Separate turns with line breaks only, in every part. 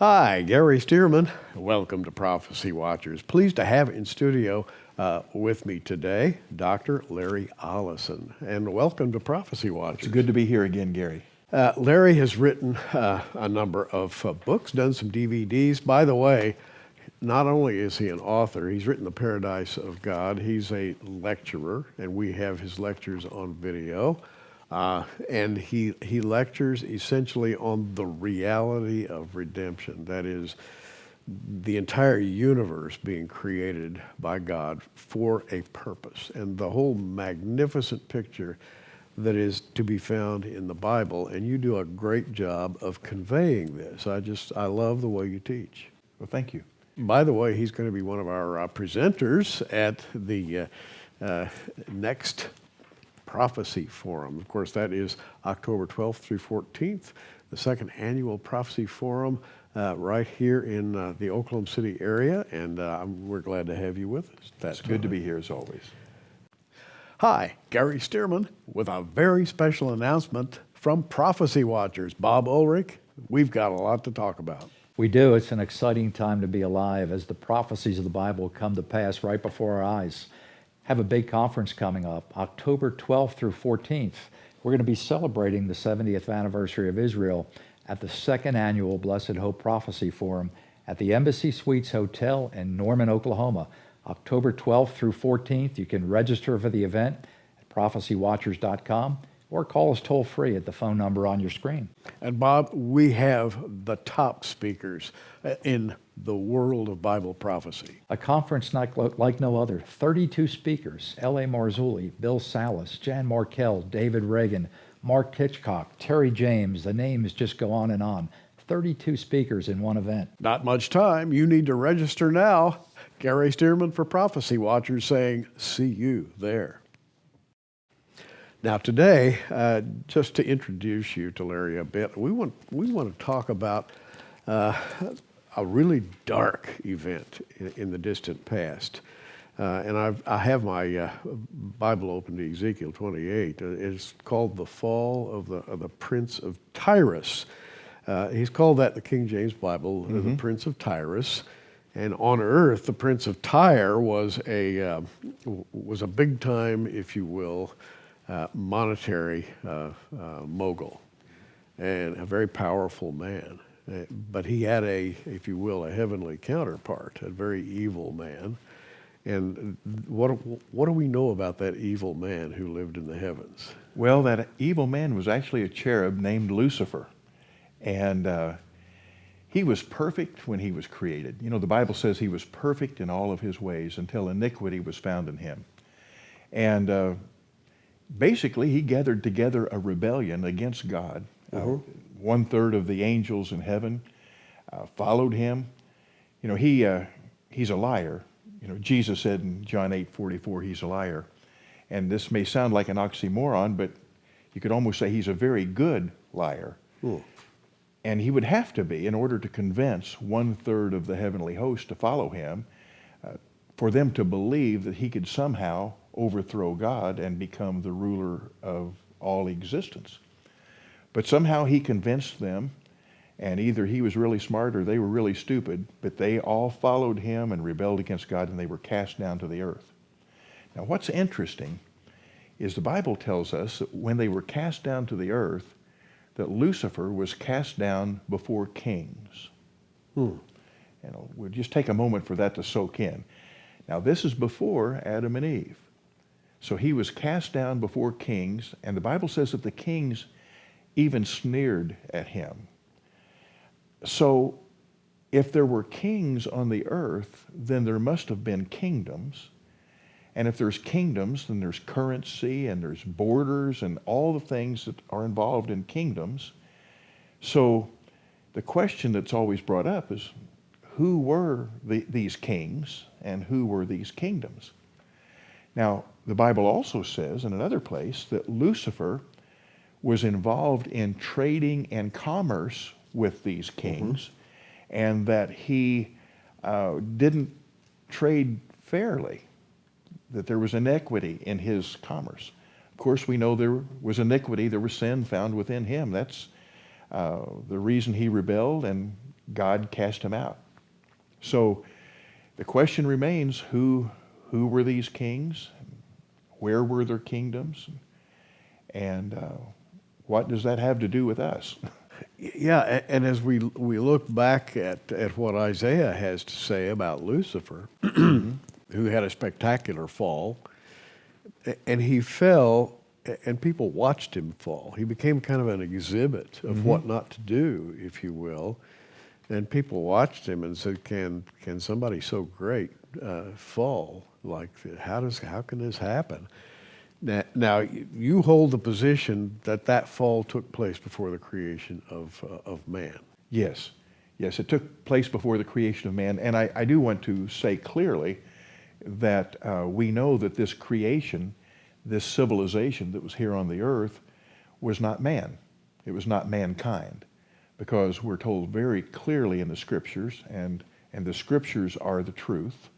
Hi, Gary Stearman. Welcome to Prophecy Watchers. Pleased to have in studio with me today, Dr. Larry Ollison. And welcome to Prophecy Watchers.
It's good to be here again, Gary.
Larry has written a number of books, done some DVDs. By the way, not only is he an author, he's written The Paradise of God. He's a lecturer, and we have his lectures on video. And he lectures essentially on the reality of redemption. That is, the entire universe being created by God for a purpose, and the whole magnificent picture that is to be found in the Bible. And you do a great job of conveying this. I love the way you teach.
Well, thank you.
By the way, he's going to be one of our presenters at the next Prophecy Forum. Of course, that is October 12th through 14th, the second annual Prophecy Forum right here in the Oklahoma City area, and we're glad to have you with us.
It's good to be here as always.
Hi, Gary Stearman with a very special announcement from Prophecy Watchers. Bob Ulrich, we've got a lot to talk about.
We do. It's an exciting time to be alive as the prophecies of the Bible come to pass right before our eyes. Have a big conference coming up, October 12th through 14th. We're going to be celebrating the 70th anniversary of Israel at the second annual Blessed Hope Prophecy Forum at the Embassy Suites Hotel in Norman, Oklahoma, October 12th through 14th. You can register for the event at prophecywatchers.com or call us toll-free at the phone number on your screen.
And Bob, we have the top speakers in the world of Bible prophecy.
A conference like no other. 32 speakers: L.A. Marzulli, Bill Salas, Jan Markell, David Reagan, Mark Hitchcock, Terry James. The names just go on and on. 32 speakers in one event.
Not much time. You need to register now. Gary Stearman for Prophecy Watchers saying, see you there. Now today, just to introduce you to Larry a bit, we want to talk about a really dark event in the distant past. And I have my Bible open to Ezekiel 28. It's called the Fall of the Prince of Tyrus. He's called that the King James Bible, the Prince of Tyrus. And on earth, the Prince of Tyre was a big time, if you will, monetary mogul and a very powerful man. But he had if you will, a heavenly counterpart, a very evil man. And what do we know about that evil man who lived in the heavens?
Well, that evil man was actually a cherub named Lucifer. And he was perfect when he was created. You know, the Bible says he was perfect in all of his ways until iniquity was found in him. And basically, he gathered together a rebellion against God. 1/3 of the angels in heaven followed him. You know, he's a liar. You know, Jesus said in John 8:44, he's a liar. And this may sound like an oxymoron, but you could almost say he's a very good liar.
Ooh.
And he would have to be in order to convince 1/3 of the heavenly host to follow him, for them to believe that he could somehow overthrow God and become the ruler of all existence. But somehow he convinced them, and either he was really smart or they were really stupid, but they all followed him and rebelled against God, and they were cast down to the earth. Now what's interesting is the Bible tells us that when they were cast down to the earth, that Lucifer was cast down before kings. And we'll just take a moment for that to soak in. Now this is before Adam and Eve. So he was cast down before kings, and the Bible says that the kings even sneered at him. So if there were kings on the earth, then there must have been kingdoms. And if there's kingdoms, then there's currency and there's borders and all the things that are involved in kingdoms. So the question that's always brought up is, who were these kings and who were these kingdoms? Now, the Bible also says in another place that Lucifer was involved in trading and commerce with these kings, and that he didn't trade fairly, that there was inequity in his commerce. Of course, we know there was iniquity, there was sin found within him. That's the reason he rebelled, and God cast him out. So the question remains, who were these kings? Where were their kingdoms? And what does that have to do with us?
Yeah, and as we look back at what Isaiah has to say about Lucifer, who had a spectacular fall, and he fell, and people watched him fall. He became kind of an exhibit of what not to do, if you will. And people watched him and said, "Can somebody so great fall like that? How can this happen?" Now you hold the position that fall took place before the creation of man.
Yes, it took place before the creation of man. And I do want to say clearly that we know that this creation, this civilization that was here on the earth, was not man. It was not mankind. Because we're told very clearly in the Scriptures, and the Scriptures are the truth,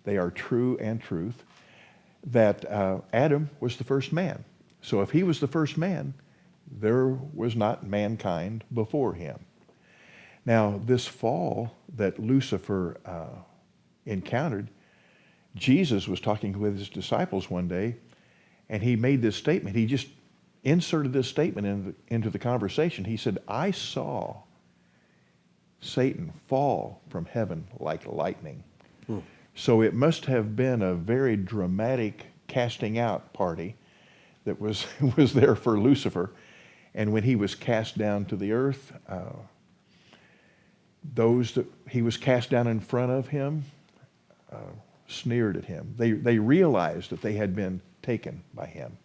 they are true and truth, that Adam was the first man. So if he was the first man, there was not mankind before him. Now, this fall that Lucifer encountered, Jesus was talking with his disciples one day, and he made this statement. He just inserted this statement into the conversation. He said, "I saw Satan fall from heaven like lightning." So it must have been a very dramatic casting out party that was there for Lucifer. And when he was cast down to the earth, those that he was cast down in front of him sneered at him. They realized that they had been taken by him.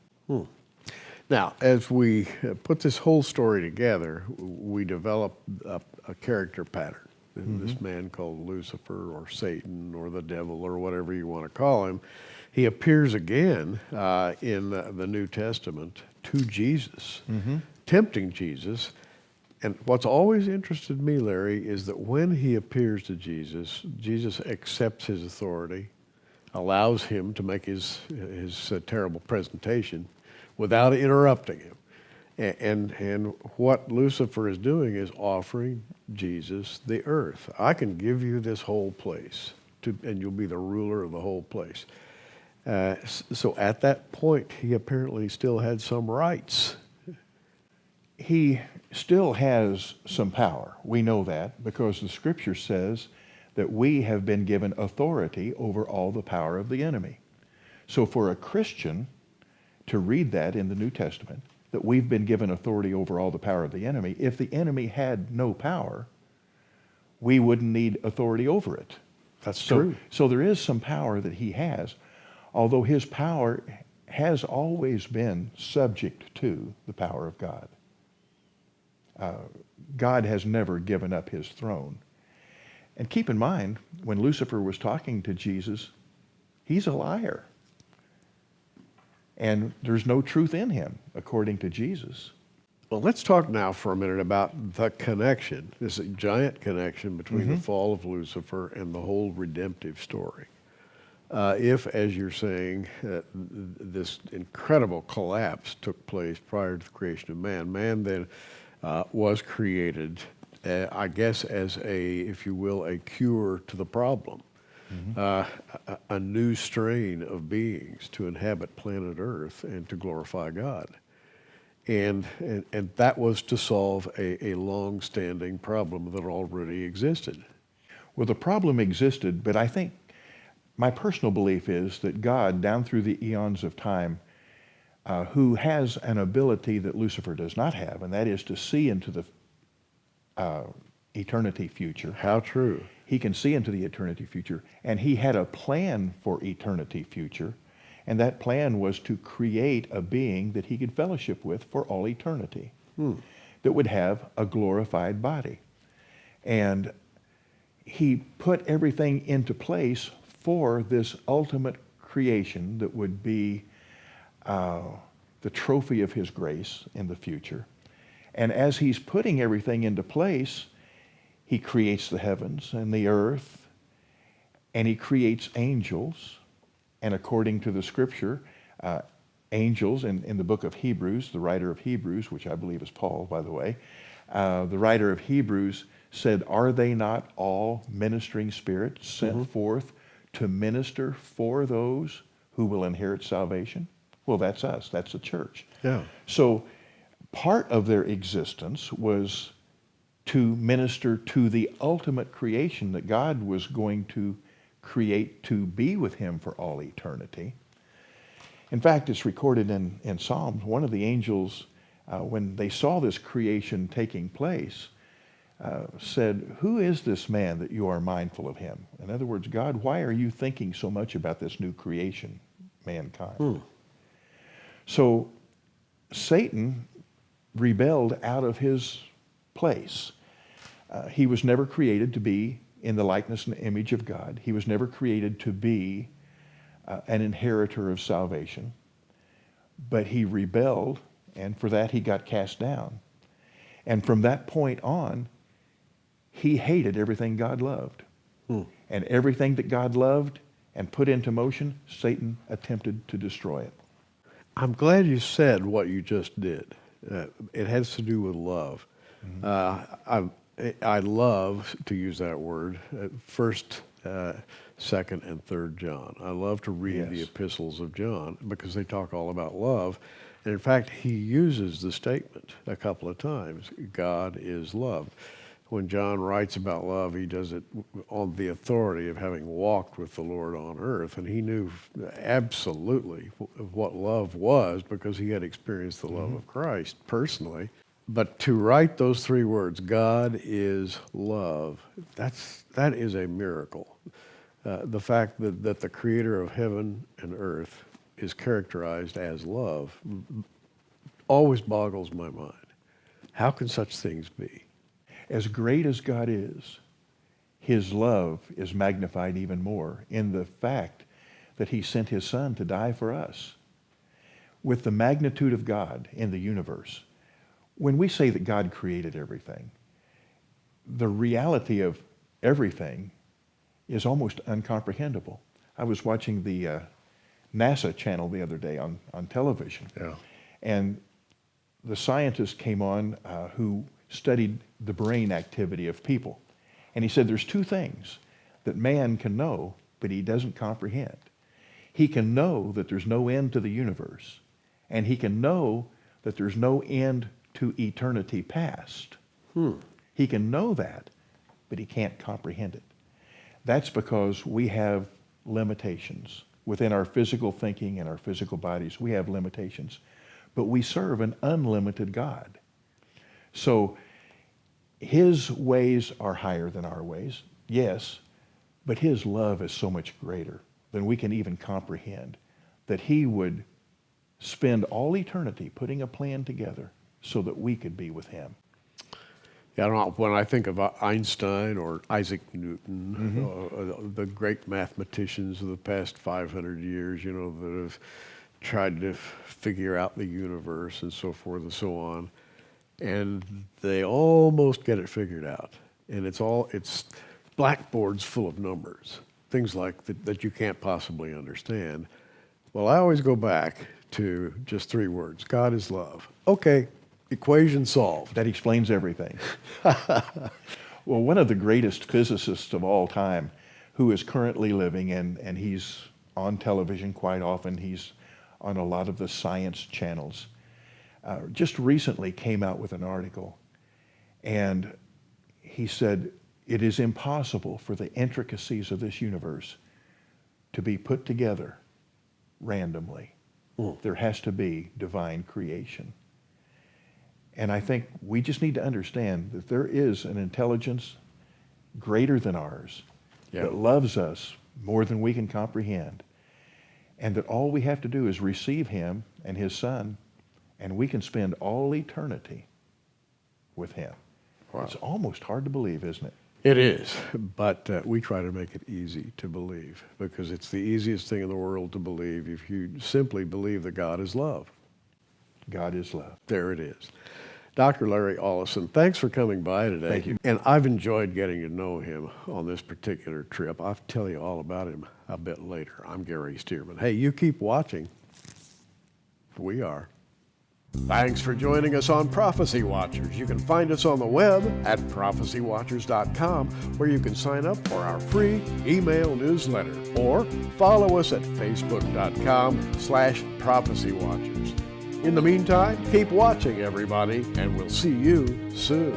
Now, as we put this whole story together, we develop a character pattern. This man called Lucifer or Satan or the devil or whatever you want to call him, he appears again in the New Testament to Jesus, tempting Jesus. And what's always interested me, Larry, is that when he appears to Jesus, Jesus accepts his authority, allows him to make his terrible presentation without interrupting him. And what Lucifer is doing is offering Jesus the earth. I can give you this whole place, and you'll be the ruler of the whole place. So at that point, he apparently still had some rights.
He still has some power. We know that because the Scripture says that we have been given authority over all the power of the enemy. So for a Christian to read that in the New Testament, that we've been given authority over all the power of the enemy, if the enemy had no power, we wouldn't need authority over it.
That's true.
So there is some power that he has, although his power has always been subject to the power of God. God has never given up his throne. And keep in mind, when Lucifer was talking to Jesus, he's a liar. And there's no truth in him, according to Jesus.
Well, let's talk now for a minute about the connection, this giant connection between the fall of Lucifer and the whole redemptive story. If, as you're saying, this incredible collapse took place prior to the creation of man, man then was created, I guess, as if you will, a cure to the problem. A new strain of beings to inhabit planet Earth and to glorify God. And that was to solve a long-standing problem that already existed.
Well, the problem existed, but I think my personal belief is that God, down through the eons of time, who has an ability that Lucifer does not have, and that is to see into the eternity future.
How true.
He can see into the eternity future, and he had a plan for eternity future, and that plan was to create a being that he could fellowship with for all eternity, that would have a glorified body. And he put everything into place for this ultimate creation that would be the trophy of his grace in the future. And as he's putting everything into place, he creates the heavens and the earth, and he creates angels. And according to the Scripture, angels in the book of Hebrews, the writer of Hebrews, which I believe is Paul, by the way, the writer of Hebrews said, "Are they not all ministering spirits sent forth to minister for those who will inherit salvation?" Well, that's us. That's the church.
Yeah.
So part of their existence was to minister to the ultimate creation that God was going to create to be with him for all eternity. In fact, it's recorded in Psalms. One of the angels, when they saw this creation taking place, said, "Who is this man that you are mindful of him?" In other words, God, why are you thinking so much about this new creation, mankind? So Satan rebelled out of his place. He was never created to be in the likeness and image of God. He was never created to be an inheritor of salvation. But he rebelled, and for that he got cast down. And from that point on, he hated everything God loved. And everything that God loved and put into motion, Satan attempted to destroy it.
I'm glad you said what you just did. It has to do with love. I love to use that word, First, Second, and Third John. I love to read the epistles of John because they talk all about love. And in fact, he uses the statement a couple of times, God is love. When John writes about love, he does it on the authority of having walked with the Lord on earth. And he knew absolutely what love was because he had experienced the love of Christ personally. But to write those three words, God is love, that is a miracle. The fact that the creator of heaven and earth is characterized as love always boggles my mind. How can such things be?
As great as God is, his love is magnified even more in the fact that he sent his son to die for us. With the magnitude of God in the universe, when we say that God created everything, the reality of everything is almost incomprehensible. I was watching the NASA channel the other day on television, and the scientist came on who studied the brain activity of people. And he said there's two things that man can know, but he doesn't comprehend. He can know that there's no end to the universe, and he can know that there's no end to eternity past. He can know that, but he can't comprehend it. That's because we have limitations. Within our physical thinking and our physical bodies, we have limitations. But we serve an unlimited God. So his ways are higher than our ways, yes, but his love is so much greater than we can even comprehend, that he would spend all eternity putting a plan together so that we could be with him.
Yeah, I don't know, when I think of Einstein or Isaac Newton, the great mathematicians of the past 500 years, that have tried to figure out the universe and so forth and so on, and they almost get it figured out. And it's blackboards full of numbers, things like that you can't possibly understand. Well, I always go back to just three words: God is love. Okay, equation solved.
That explains everything. Well, one of the greatest physicists of all time, who is currently living, and he's on television quite often, he's on a lot of the science channels, just recently came out with an article, and he said, it is impossible for the intricacies of this universe to be put together randomly. There has to be divine creation. And I think we just need to understand that there is an intelligence greater than ours that loves us more than we can comprehend. And that all we have to do is receive him and his son, and we can spend all eternity with him. Wow. It's almost hard to believe, isn't it?
It is, but we try to make it easy to believe, because it's the easiest thing in the world to believe if you simply believe that God is love.
God is love.
There it is. Dr. Larry Ollison, thanks for coming by today.
Thank you.
And I've enjoyed getting to know him on this particular trip. I'll tell you all about him a bit later. I'm Gary Stearman. Hey, you keep watching. We are. Thanks for joining us on Prophecy Watchers. You can find us on the web at prophecywatchers.com, where you can sign up for our free email newsletter, or follow us at facebook.com/prophecywatchers. In the meantime, keep watching, everybody, and we'll see you soon.